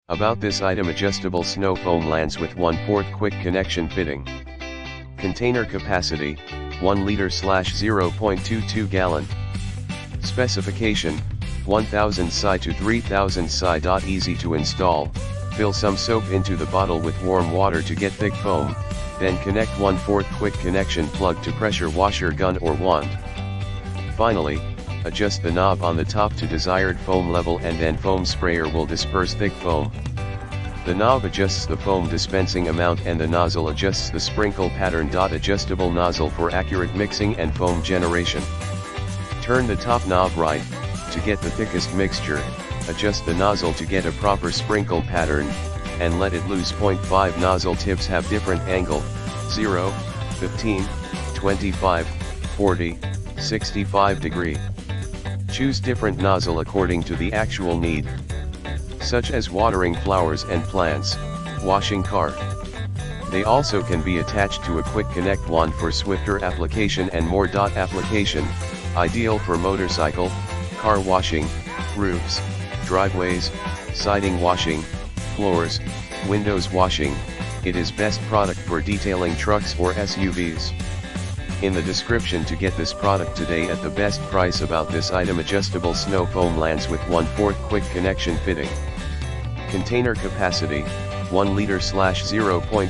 About this item, adjustable snow foam lands with 1/4 quick connection fitting. Container capacity, 1 liter/0.22 gallon. Specification, 1000 psi to 3000 psi. Easy to install. Fill some soap into the bottle with warm water to get thick foam, then connect 1/4 quick connection plug to pressure washer gun or wand. Finally, adjust the knob on the top to desired foam level and then foam sprayer will disperse thick foam. The knob adjusts the foam dispensing amount and the nozzle adjusts the sprinkle pattern. Adjustable nozzle for accurate mixing and foam generation. Turn the top knob right, to get the thickest mixture, adjust the nozzle to get a proper sprinkle pattern, and let it loose. 0.5 nozzle tips have different angle, 0, 15, 25, 40, 65 degree. Choose different nozzle according to the actual need, such as watering flowers and plants, washing car. They also can be attached to a quick connect wand for swifter application and more. Application, ideal for motorcycle, car washing, roofs, driveways, siding washing, floors, windows washing. It is best product for detailing trucks or SUVs. In the description to get this product today at the best price. About this item, adjustable snow foam lands with 1/4 quick connection fitting. Container capacity, 1 liter/0.2